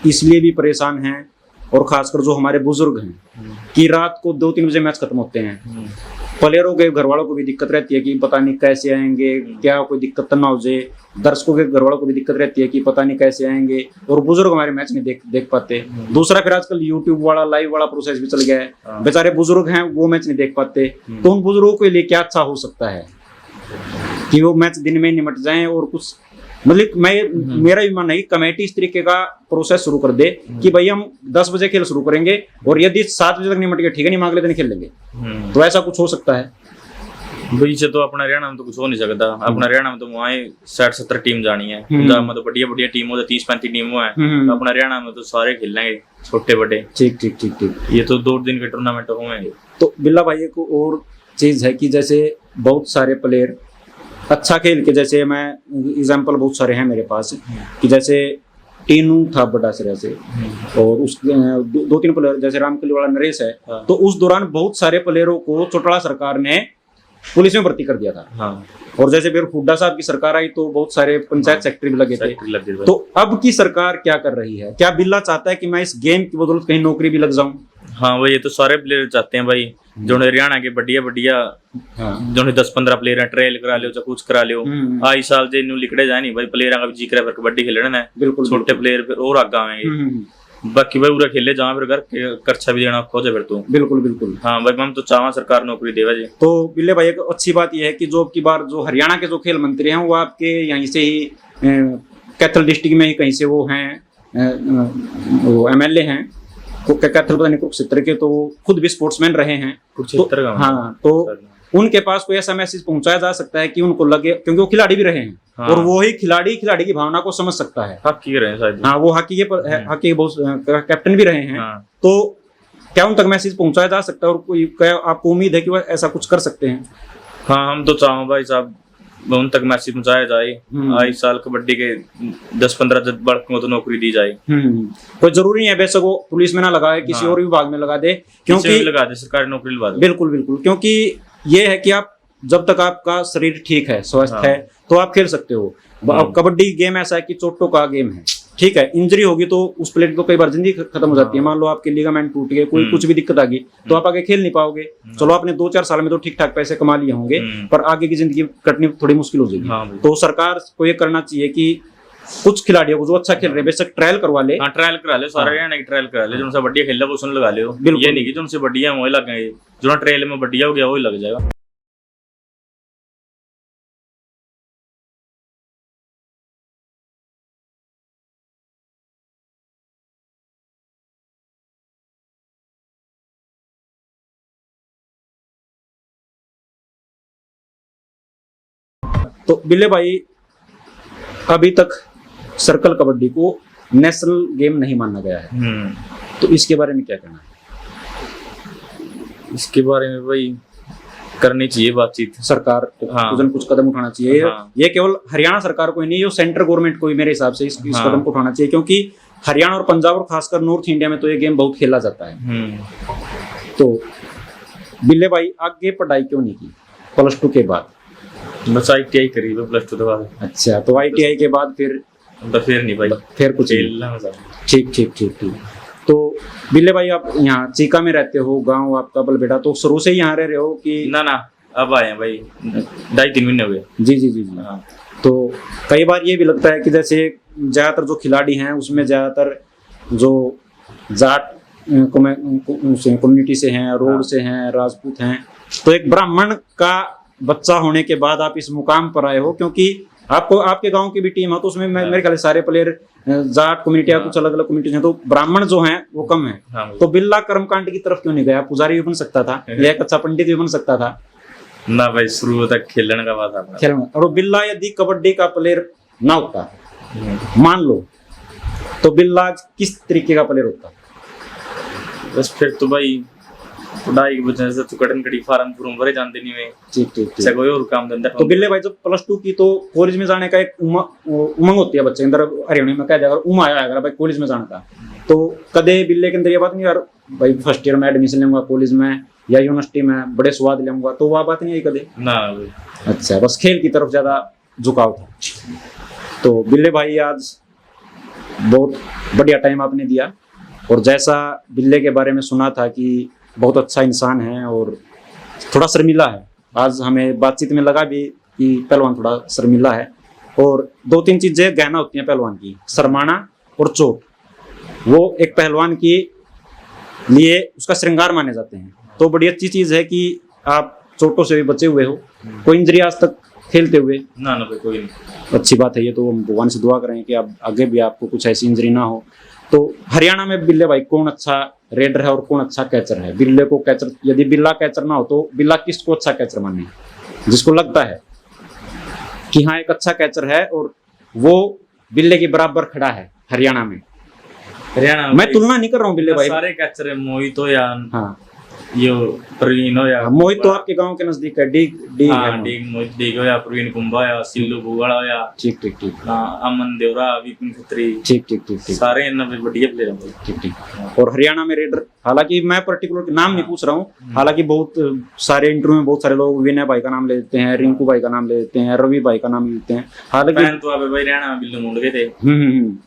इसलिए भी परेशान हैं, और खासकर जो हमारे बुजुर्ग हैं, कि रात को 2-3 बजे मैच खत्म होते हैं। प्लेयरों के घर वालों को भी दिक्कत रहती है कि पता नहीं कैसे आएंगे, क्या कोई दिक्कत ना हो जाए। दर्शकों के घर वालों को भी दिक्कत रहती है कि पता नहीं कैसे आएंगे, और बुजुर्ग हमारे मैच नहीं देख पाते। दूसरा फिर आजकल यूट्यूब वाला लाइव वाला प्रोसेस भी चल गया है, बेचारे बुजुर्ग हैं वो मैच नहीं देख पाते। तो उन बुजुर्गों के लिए क्या अच्छा हो सकता है कि वो मैच दिन में निमट जाए और कुछ मतलब मेरा भी मानना है कि कमेटी इस तरीके का प्रोसेस शुरू कर दे कि भाई हम 10 बजे खेल शुरू करेंगे और यदि 7 बजे तक निपट गए ठीक है, नहीं अगले दिन खेल लेंगे। तो ऐसा कुछ हो सकता है भाई से तो अपना हरियाणा में तो कुछ हो नहीं सकता। अपना हरियाणा में तो वहाँ 60-70 टीम जानी है, पंजाब में तो बढ़िया बढ़िया टीम हो, 30-35 टीम है। अपना हरियाणा में तो सारे खेल लेंगे, छोटे बड़े। ठीक ठीक ठीक ठीक। ये तो 2 दिन के टूर्नामेंट होंगे। तो बिल्ला भाई एक और चीज है कि जैसे बहुत सारे प्लेयर अच्छा खेल के, जैसे मैं एग्जांपल बहुत सारे हैं मेरे पास कि जैसे टीनू था बड़ा सिरा से और उस 2-3 प्लेयर जैसे रामकली वाला नरेश है। तो उस दौरान बहुत सारे प्लेयरों को चौटाला सरकार ने पुलिस में भर्ती कर दिया था। और जैसे फिर हुड्डा साहब की सरकार आई तो बहुत सारे पंचायत सेक्रेटरी भी लगे थे। तो अब की सरकार क्या कर रही है? क्या बिल्ला चाहता है कि मैं इस गेम की बदौलत कहीं नौकरी भी लग जाऊं? हाँ भाई, ये तो सारे प्लेयर चाहते हैं भाई। जो हरियाणा के बढ़िया बढ़िया जो 10-15 प्लेयर है, ट्रायल करा लो चाहे कुछ करा लो। आई साल जे लिखड़े जाए नहीं भाई, प्लेयर का जी कर कबड्डी खेलना है। बिल्कुल, छोटे प्लेयर फिर और आगे आएंगे। बाकी भाई पूरा खेले जहाँ फिर घर खर्चा भी देना खोजे फिर तो। बिल्कुल बिल्कुल। हाँ भाई, हम तो चाहवा सरकार नौकरी देवे जी। तो बिल्ले भाई एक अच्छी बात यह है कि जो अब की बार जो हरियाणा के जो खेल मंत्री हैं वो आपके यहीं से ही कैथल डिस्ट्रिक्ट में ही कहीं से वो हैं, वो MLA हैं कैथल पता नहीं कुरुक्षेत्र के, तो खुद भी स्पोर्ट्समैन रहे हैं कुरुक्षेत्र। हाँ, तो उनके पास कोई ऐसा मैसेज पहुंचाया जा सकता है कि उनको लगे, क्योंकि वो खिलाड़ी भी रहे हैं। हाँ। और वो ही खिलाड़ी की भावना को समझ सकता है। हॉकी रहे हैं शायद। हाँ, वो हॉकी के बहुत कैप्टन भी रहे हैं। हाँ। तो क्या उन तक मैसेज पहुंचाया जा सकता है और कोई क्या आपको उम्मीद है कि वो ऐसा कुछ कर सकते हैं? हाँ, हम तो चाहो भाई साहब उन तक मैसेज पहुंचाया जाए। इस साल कबड्डी के 10-15 लड़कों को तो नौकरी दी जाए। कोई जरूरी नहीं है वैसे वो पुलिस में ना लगाए, किसी और विभाग में लगा दे, क्योंकि लगा दे सरकारी नौकरी लगा दे। बिल्कुल बिल्कुल, क्योंकि ये है कि आप जब तक आपका शरीर ठीक है, स्वस्थ है, तो आप खेल सकते हो। अब कबड्डी गेम ऐसा है कि चोटों का गेम है, ठीक है। इंजरी होगी तो उस प्लेयर की तो कई बार जिंदगी खत्म हो जाती है। मान लो आपके लिगामेंट टूट गए, कोई कुछ भी दिक्कत आ गई तो आप आगे खेल नहीं पाओगे। चलो आपने 2-4 साल में तो ठीक ठाक पैसे कमा लिए होंगे, पर आगे की जिंदगी कटनी थोड़ी मुश्किल हो जाएगी। तो सरकार को ये करना चाहिए कि कुछ खिलाड़ियों को जो अच्छा खेल रहे हैं बेशक ट्रायल करवा ले। हाँ, ट्रायल करा ले, सारे हरियाणा की ट्रायल करा ले। जो उनसे बढ़िया खेल रहा है वो उसने लगा ले। ये नहीं कि जो उनसे बढ़िया है वही लगे, जो ट्रायल में बढ़िया हो गया वही लग जाएगा। तो बिल्ले भाई, अभी तक सर्कल कबड्डी को नेशनल गेम नहीं माना गया है, तो इसके बारे में क्या कहना है? इसके बारे में भाई करनी चाहिए बातचीत, सरकार को कुछ कदम उठाना चाहिए। ये केवल हरियाणा सरकार को ही नहीं, ये सेंट्रल गवर्नमेंट को भी मेरे हिसाब से इस कदम को उठाना चाहिए, क्योंकि हरियाणा और पंजाब और खासकर नॉर्थ इंडिया में तो ये गेम बहुत खेला जाता है। तो बिल्ले भाई आगे पढ़ाई क्यों नहीं की +2 के बाद? बस ITI करी +2 के बाद। अच्छा, तो ITI के बाद फिर नहीं भाई, फिर कुछ ठीक ठीक ठीक ठीक। तो बिल्ले भाई आप यहाँ चीका में रहते हो, गांव आपका बलबेड़ा, तो शुरू से ही यहाँ रह रहे हो कि? ना अब आए हैं भाई, 2.5-3 महीने हो गए। जी जी जी जी। हाँ। तो कई बार ये भी लगता है कि जैसे ज्यादातर जो खिलाड़ी हैं उसमें ज्यादातर जो जाट कम्युनिटी से हैं, रोड से हैं, राजपूत हैं, तो एक ब्राह्मण का बच्चा होने के बाद आप इस मुकाम पर आए हो, क्योंकि आपको आपके गांव की भी टीम है तो उसमें मेरे ख्याल सारे प्लेयर जाट कम्युनिटी या कुछ अलग अलग कम्युनिटी हैं, तो ब्राह्मण जो हैं वो कम है। तो बिल्ला कर्मकांड की तरफ क्यों नहीं गया? पुजारी भी बन सकता था या एक अच्छा पंडित भी बन सकता था ना भाई। शुरू तक खेलने का बात है खेलना। और बिल्ला यदि कबड्डी का प्लेयर ना होता मान लो, तो बिल्ला किस तरीके का प्लेयर होता? बस फिर तो भाई पढ़ाई की वजह से तो कटन कड़ी फार्म भरे जानते नहीं में। ठीक ठीक ठीक। कोई और काम धंधा। तो बिल्ले भाई जब +2 की तो कॉलेज में जाने का एक उमंग होती है बच्चे के अंदर, हरियाणा में कहा जाएगा उमा आया अगर भाई कॉलेज में जाने का, तो कदे बिल्ले के अंदर ये बात नहीं यार भाई फर्स्ट ईयर में एडमिशन लूंगा कॉलेज में या यूनिवर्सिटी में बड़े स्वाद लूंगा, तो वह बात नहीं आई कदे ना? अच्छा, बस खेल की तरफ ज्यादा झुकाव था। तो बिल्ले भाई आज बहुत बढ़िया टाइम आपने दिया, और जैसा बिल्ले के बारे में सुना था कि बहुत अच्छा इंसान है और थोड़ा शर्मिला है, आज हमें बातचीत में लगा भी कि पहलवान थोड़ा शर्मिला है। और 2-3 चीजें गहना होती हैं पहलवान की, शर्माना और चोट, वो एक पहलवान के लिए उसका श्रृंगार माने जाते हैं। तो बड़ी अच्छी चीज है कि आप चोटों से भी बचे हुए हो, कोई इंजरी आज तक खेलते हुए? ना ना भाई कोई नहीं। अच्छी बात है, ये तो हम भगवान से दुआ करें कि अब आगे भी आपको कुछ ऐसी इंजरी ना हो। तो हरियाणा में बिल्ले भाई कौन अच्छा रेडर है और कौन अच्छा कैचर है? बिल्ले को कैचर, यदि बिल्ला कैचर ना हो तो बिल्ला किसको अच्छा कैचर माने, जिसको लगता है कि हाँ एक अच्छा कैचर है और वो बिल्ले के बराबर खड़ा है हरियाणा में? हरियाणा मैं तुलना नहीं कर रहा हूँ बिल्ले भाई, सारे कैचर है, मोहित हो या हाँ यो प्रवीण हो या मोहित तो आपके गांव के नजदीक है, डी डी हाँ डीग मोहित डीग हो या प्रवीण कुंभा या सिल्लू बुगाड़ा हो या ठीक ठीक ठीक अमन देवरा विपिन खत्री, ठीक ठीक ठीक ठीक सारे इन बढ़िया प्लेयर हैं भाई। ठीक ठीक। और हरियाणा में रेडर, हालांकि मैं पर्टिकुलर नाम नहीं पूछ रहा हूँ, हालांकि बहुत सारे इंटरव्यू में बहुत सारे लोग विनय भाई का नाम ले लेते हैं, रिंकू भाई का नाम ले लेते हैं, रवि भाई का नाम ले लेते हैं, हालांकि फैन तो आप भाई हरियाणा में बिल्लू मुंड गए थे।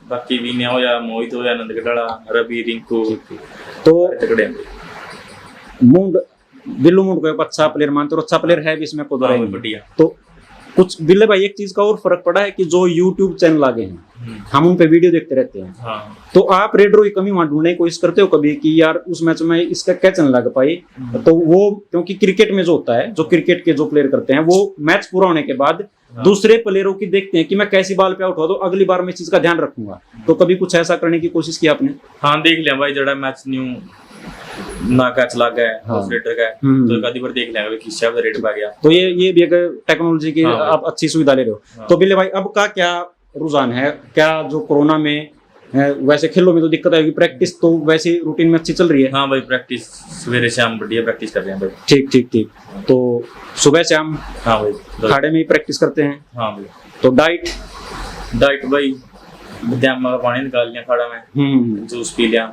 बाकी विनय हो या मोहित हो या नंदगढ़ा रवि रिंकू तो तगड़े हैं। मुंड, बिल्लू मुंड को एक अच्छा प्लेयर मानते हो, अच्छा प्लेयर है भी, इसमें कोई बुराई नहीं। बढ़िया। तो कुछ बिल्ले भाई एक चीज का और फर्क पड़ा है कि जो YouTube चैनल आगे हैं हम उन पे वीडियो देखते रहते हैं, हाँ। तो आप रेडरों की कमी वहां ढूंढने की कोशिश करते हो कभी कि यार उस मैच में इसका क्या चैनल लग पाई? तो वो क्योंकि क्रिकेट में जो होता है, जो क्रिकेट के जो प्लेयर करते हैं वो मैच पूरा होने के बाद दूसरे प्लेयरों की देखते हैं कि मैं कैसी बॉल पे आउट हुआ तो अगली बार मैं इस चीज का ध्यान रखूंगा। तो कभी कुछ ऐसा करने की कोशिश की आपने? हाँ देख लिया भाई, जड़ा मैच न्यू ना कैच लग गया हाँ। उस रेडर का, तो एक आधी बार देख लिया किस हिसाब से रेड पा गया। तो ये भी एक टेक्नोलॉजी की हाँ, आप अच्छी सुविधा ले रहे हो। हाँ। तो बिल्ले भाई अब का क्या रुझान है? क्या जो कोरोना में वैसे खेलों में तो दिक्कत आएगी, प्रैक्टिस तो वैसे रूटीन में अच्छी चल रही है? हाँ भाई प्रैक्टिस सवेरे शाम बढ़िया प्रैक्टिस कर रहे हैं भाई। ठीक ठीक ठीक। तो सुबह शाम हाँ भाई खाड़े में ही प्रैक्टिस करते हैं? हाँ भाई। तो डाइट भाई डैम में पानी निकाल लिया खाड़ा में, जूस पी लिया,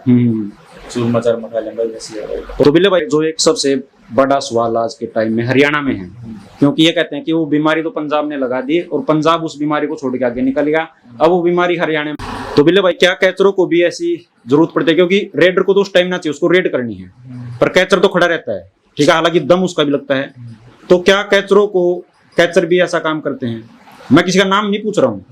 चूरमा चारमा खा लिया भाई, वैसे ही है भाई। तो बिल्ले भाई जो एक सबसे बड़ा सवाल आज के टाइम में हरियाणा में है, क्योंकि ये कहते हैं कि वो बीमारी तो पंजाब ने लगा दी और पंजाब उस बीमारी को छोड़ के आगे निकल गया, अब वो बीमारी हरियाणा में। तो बिल्ले भाई क्या कैचरों को भी ऐसी जरूरत पड़ती है? क्योंकि रेडर को तो उस टाइम ना चाहिए, उसको रेड करनी है, पर कैचर तो खड़ा रहता है, ठीक है, हालांकि दम उसका भी लगता है। तो क्या कैचरों को, कैचर भी ऐसा काम करते हैं? मैं किसी का नाम नहीं पूछ रहा हूँ।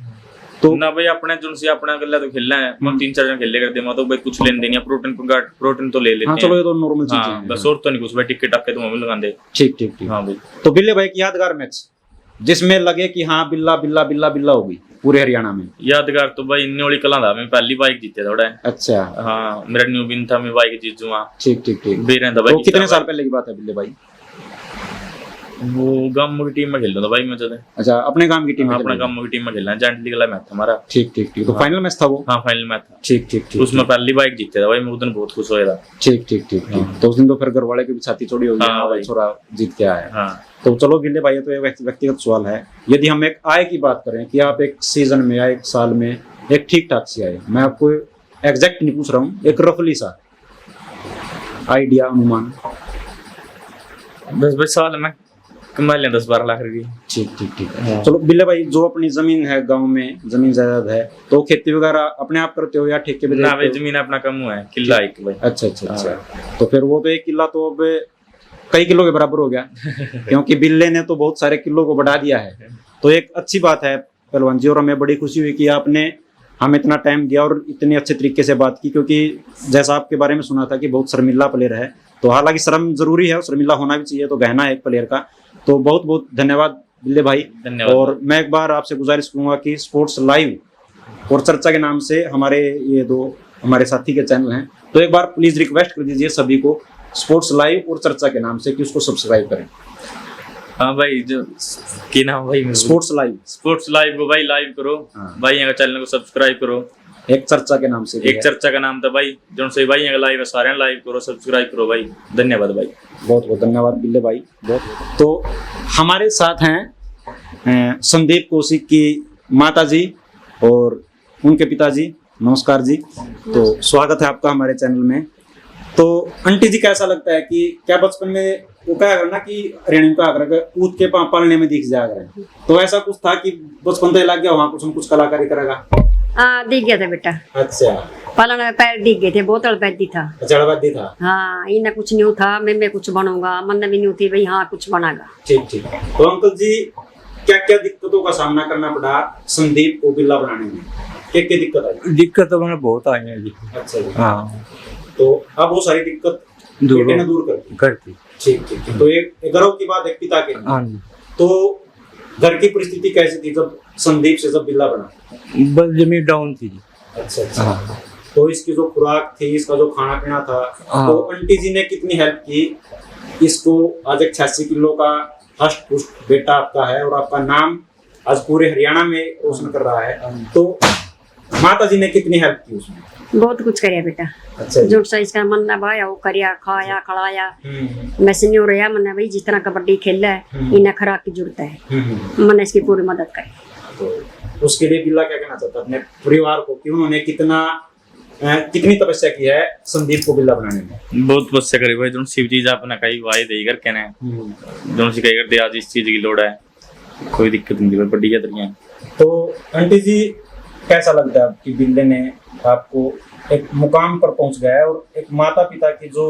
तो ना भाई अपने जो से अपना गल्ला तो खेलना है, हम 3-4 जन खेले करते हैं, तो भाई कुछ लेन देनी है, प्रोटीन तो ले लेते हाँ हैं। चलो ये तो नॉर्मल चीजें हाँ, हैं। बस और तो नहीं कुछ भाई, टिकट टाके तो हमें लगा दे। ठीक ठीक ठीक। हाँ भाई। तो बिल्ले भाई की यादगार मैच जिसमें लगे कि हाँ बिल्ला बिल्ला बिल्ला बिल्ला होगी पूरे हरियाणा में? यादगार तो भाई इन्होंने कला था, मैं पहली बाइक जीते थोड़ा। अच्छा हाँ मेरा न्यू बिन था, मैं बाइक जीत जुआ। ठीक ठीक ठीक। बेरें था भाई। तो कितने साल पहले की बात है बिल्ले भाई? वो गांव की टीम में खेल रहा था भाई मैं तो। अच्छा अपने गांव की टीम में? अपना गांव की टीम में खेलना, जेंट लीग वाला मैच था हमारा। ठीक ठीक ठीक। तो फाइनल मैच था वो? हाँ फाइनल मैच था। ठीक ठीक ठीक। उसमें पहली बाइक जीते था भाई, मैं उस दिन बहुत खुश हुआ था। ठीक ठीक ठीक ठीक। तो उस दिन तो फिर घर वाले की भी छाती चौड़ी हो गई, हाँ भाई। छोरा जीत के आया। हाँ। तो चलो बिल्ले भाई तो एक व्यक्तिगत सवाल है, यदि हम एक आय की बात करें कि आप एक सीजन में या एक साल में एक ठीक ठाक सी आए, मैं आपको एग्जैक्ट नहीं पूछ रहा हूँ, एक रफली सा आइडिया अनुमान? बस साल में कमा लिया 10-12 लाख रुपये। ठीक ठीक ठीक। चलो बिल्ले भाई जो अपनी जमीन है, गांव में जमीन जायदाद है, तो खेती वगैरह अपने आप करते हो या ठेके पे? ना भाई जमीन अपना कम हुआ है, किला एक भाई। अच्छा अच्छा अच्छा। तो फिर वो तो एक किला तो अब कई किलो के बराबर हो गया क्योंकि बिल्ले ने तो बहुत सारे किलो को बढ़ा दिया है। तो एक अच्छी बात है पहलवान जी, और हमें बड़ी खुशी हुई कि आपने हमें इतना टाइम दिया और इतने अच्छे तरीके से बात की, क्योंकि जैसा आपके बारे में सुना था कि बहुत शर्मिला प्लेयर है, तो हालांकि शर्म जरूरी है और शर्मिला होना भी चाहिए, तो गहना है एक प्लेयर का। तो बहुत बहुत धन्यवाद बिल्ले भाई। धन्यवाद। और मैं एक बार आपसे गुजारिश करूंगा कि स्पोर्ट्स लाइव और चर्चा के नाम से हमारे ये दो हमारे साथी के चैनल हैं, तो एक बार प्लीज रिक्वेस्ट कर दीजिए सभी को स्पोर्ट्स लाइव और चर्चा के नाम से कि उसको सब्सक्राइब करें। हाँ भाई जो की नाम भाई स्पोर्ट्स लाइव को भाई लाइव करो। हाँ। भाई यहाँ चैनल को सब्सक्राइब करो। एक चर्चा के नाम से भी एक है। चर्चा का नाम था भाई, जो से भाई यहाँ लाइव है, सारे लाइव करो, सब्सक्राइब करो भाई। धन्यवाद भाई। बहुत बहुत धन्यवाद बिल्ले भाई। बहुत। तो हमारे साथ हैं संदीप कौशिक की माता जी और उनके पिताजी। नमस्कार जी, तो स्वागत है आपका हमारे चैनल में। तो आंटी जी कैसा लगता है कि क्या बचपन में वो क्या करना कि रेणु का आग्रह कूद के पालने में दिख जाएगा, तो ऐसा कुछ था कि बचपन से लग गया वहाँ कुछ हम कुछ कलाकारी करेगा? हाँ दिख गया था बेटा। अच्छा पालन में पैर दिख गए थे, बोतल बैठी था। जड़बादी था। हाँ इन्हें कुछ नहीं था, मैं कुछ बनूंगा, मन भी नहीं थी भाई हाँ कुछ बनागा। ठीक ठीक। तो अंकल जी क्या क्या दिक्कतों का सामना करना पड़ा संदीप को बिल्ला बनाने में? क्या क्या दिक्कत आई? दिक्कत तो मैंने बहुत आई है जी। अच्छा जी। हाँ तो अब वो सारी दिक्कत दूर करती। करती। ठीक ठीक। तो एक गर्व की बात है पिता के लिए। हाँ जी। तो घर की परिस्थिति कैसी थी जब संदीप से जब बिल्ला बना? बस जमीन डाउन थी जी। अच्छा अच्छा। हाँ। तो इसकी जो खुराक थी, इसका जो खाना पीना था, हाँ। तो आंटी जी ने कितनी हेल्प की इसको? आज एक 86 किलो का हष्ट पुष्ट बेटा आपका है और आपका नाम आज पूरे हरियाणा में रोशन कर रहा है, तो माता जी ने कितनी हेल्प की उसमें? बहुत कुछ करिया बेटा। अच्छा जी। जो सा इसका मन ना भाया वो करिया, खाया खड़ाया। हम्म, मैं सीनियर रहा मैंने भाई जितना कबड्डी खेला है इन्हें खुराक की जरूरत है, मैंने इसकी पूरी मदद करी। तो उसके लिए बिल्ला क्या कहना चाहता है अपने परिवार को कि उन्होंने कितनी तपस्या की है संदीप को बिल्ला बनाने में? बहुत तपस्या करी भाई, जो शिव चीज आपने कही वाई दे कर कहने जो सी कही करते आज इस चीज की लोड़ है, कोई दिक्कत नहीं भाई, बढ़िया तरीके। तो आंटी जी कैसा लगता है आपकी बिल्ले ने आपको एक मुकाम पर पहुंच गया है और एक माता पिता की जो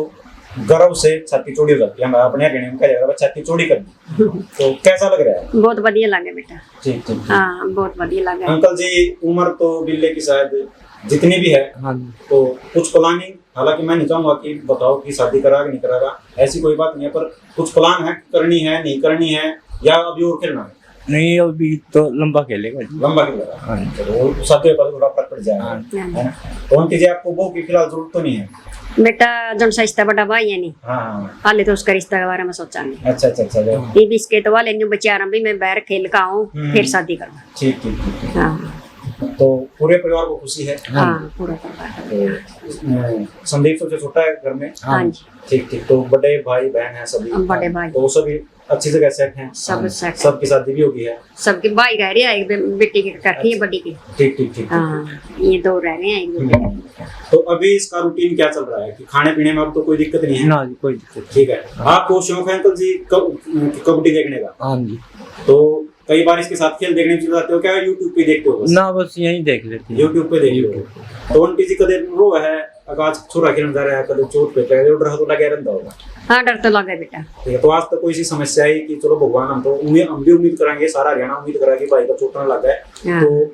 गर्व से छाती चौड़ी हो जाती है, हम अपने हरियाणा में कहा जाएगा छाती चौड़ी कर दी, तो कैसा लग रहा है? बहुत बढ़िया लगे बेटा। ठीक ठीक। हाँ बहुत बढ़िया लगा। अंकल जी उम्र तो बिल्ले की शायद जितनी भी है, हाँ। तो कुछ प्लानिंग, हालांकि मैं नहीं चाहूंगा कि बताओ कि शादी करा कि नहीं करागा, ऐसी कोई बात नहीं है, पर कुछ प्लान है, करनी है नहीं करनी है या अभी और खेलना है? नहीं अभी तो लंबा खेलेगा जी। लंबा खेलेगा। हाँ। चलो शादी के बाद थोड़ा फर्क पड़ जाएगा, हाँ। है ना? तो आंटी जी आपको बहू की फिलहाल जरूरत तो नहीं है? बेटा जो सा रिश्ता बड़ा भाई है नहीं, हाँ। हाले तो उसका रिश्ता के बारे में सोचा नहीं। अच्छा अच्छा अच्छा। ये भी इसके तो वाले न्यू बच्चा भी मैं बाहर खेल का आऊँ फिर शादी करूँ। ठीक ठीक ठीक। हाँ तो पूरे परिवार को खुशी है? हाँ पूरा परिवार। तो संदीप सबसे छोटा है घर में? हाँ जी ठीक ठीक। तो बड़े भाई बहन है सभी? बड़े भाई। तो सभी अच्छी जगह सेट हैं? सब सेट है। सबकी शादी भी होगी है? सबके भाई रह रहे हैं, एक बेटी की करती है बड़ी की। ठीक ठीक ठीक। हाँ ये दो रह रहे हैं, एक बेटी। तो अभी इसका रूटीन क्या चल रहा है कि खाने पीने में अब तो कोई दिक्कत नहीं है? ना जी कोई दिक्कत ठीक है। आपको शौक है अंकल जी कबड्डी देखने का? हाँ जी। तो कई बार इसके साथ खेल देखने चले जाते हो क्या, यूट्यूब पे देखते हो? बस ना बस यहीं देख लेते हैं। यूट्यूब पे देख लो। तो आंटी जी कदे रो है आज छोरा खेलने जा रहा है, कदे चोट पे कदे डर तो लगे रहता होगा? हाँ डर तो लगे बेटा। ठीक है। तो आज तक कोई सी समस्या आई कि चलो भगवान हम भी उम्मीद करेंगे, सारा हरियाणा उम्मीद करा कि भाई का चोट ना लगा है, हाँ। तो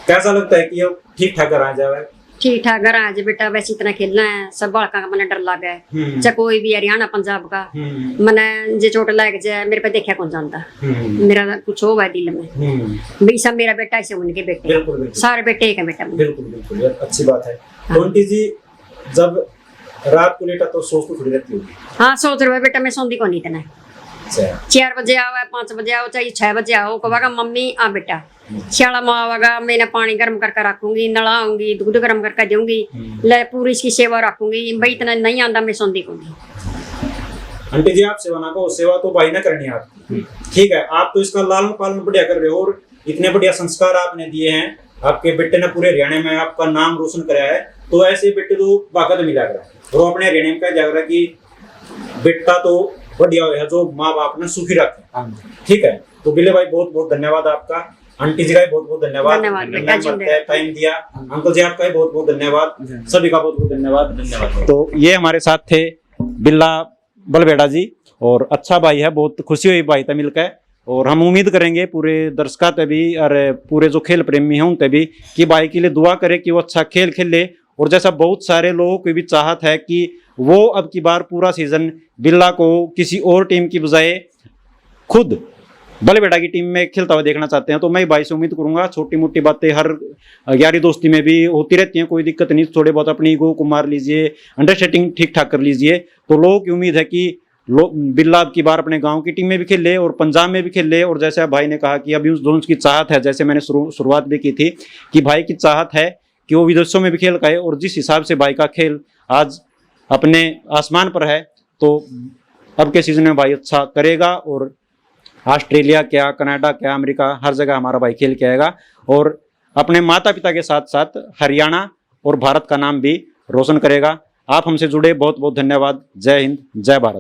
कैसा लगता है कि अब ठीक ठाक आ जाए? ठीक ठाक घर आज बेटा, वैसे इतना खेलना है, सब बड़का का मैंने डर लगा है। चाहे कोई भी हरियाणा पंजाब का मैंने जे चोट लग जाए मेरे पे देखा कौन जानता, मेरा कुछ हो है दिल में। भाई सब मेरा बेटा ऐसे उनके बेटे, बिल्कुल बिल्कुल सारे बेटे एक है बेटा। बिल्कुल बिल्कुल, ये अच्छी बात है। तो आंटी जी जब रात को लेटा तो सोच तो थोड़ी रहती होगी? हाँ सोच रहे बेटा, मैं सोंदी को नहीं इतना। अच्छा। 4 बजे आओ, 5 बजे आओ, चाहे 6 बजे आओ, कहेगा मम्मी आ बेटा श्याला माँ आवेगा, मैंने पानी गर्म करके रखूंगी, नलाऊंगी, दूध गर्म करके दूंगी, ले पूरी इसकी सेवा रखूंगी। भाई इतना नहीं आंदा मैं सोंदी को नहीं। आंटी जी आप सेवा ना करो, सेवा तो भाई ना करनी है आपकी, ठीक है? आप तो इसका लालन पालन बढ़िया कर रहे हो और इतने बढ़िया संस्कार आपने दिए हैं, आपके बेटे ने पूरे हरियाणा में आपका नाम रोशन कराया है, तो ऐसे बेटे तो बाकायदा मिला कर और अपने हरियाणा में कहा जाएगा कि बेटा तो बढ़िया है जो माँ बाप ने सुखी रखे, ठीक है? तो बिल्ले भाई बहुत बहुत धन्यवाद आपका, आंटी जी का भी बहुत बहुत धन्यवाद टाइम दिया, अंकल जी आपका भी बहुत बहुत धन्यवाद, सभी का बहुत बहुत धन्यवाद। तो ये हमारे साथ थे बिल्ला बलबेड़ा जी, और अच्छा भाई है, बहुत खुशी हुई भाई था मिलकर, और हम उम्मीद करेंगे पूरे दर्शकों ते भी और पूरे जो खेल प्रेमी हैं उनते भी कि भाई के लिए दुआ करें कि वो अच्छा खेल खेले, और जैसा बहुत सारे लोगों की भी चाहत है कि वो अब की बार पूरा सीजन बिल्ला को किसी और टीम की बजाय खुद बलबेड़ा की टीम में खेलता हुआ देखना चाहते हैं, तो मैं भाई से उम्मीद करूंगा। छोटी मोटी बातें हर यारी दोस्ती में भी होती रहती हैं, कोई दिक्कत नहीं, थोड़े बहुत अपनी ईगो को मार लीजिए, अंडरस्टैंडिंग ठीक ठाक कर लीजिए। तो लोगों की उम्मीद है कि बिल्ला अब की बार अपने गांव की टीम में भी खेले और पंजाब में भी खेले, और जैसे भाई ने कहा कि अभी उस दोनों की चाहत है, जैसे मैंने शुरुआत भी की थी कि भाई की चाहत है कि वो विदेशों में भी खेल पाए, और जिस हिसाब से भाई का खेल आज अपने आसमान पर है, तो अब के सीजन में भाई अच्छा करेगा, और ऑस्ट्रेलिया क्या, कनाडा क्या, अमेरिका, हर जगह हमारा भाई खेल के आएगा, और अपने माता पिता के साथ साथ हरियाणा और भारत का नाम भी रोशन करेगा। आप हमसे जुड़े बहुत बहुत धन्यवाद। जय हिंद, जय भारत।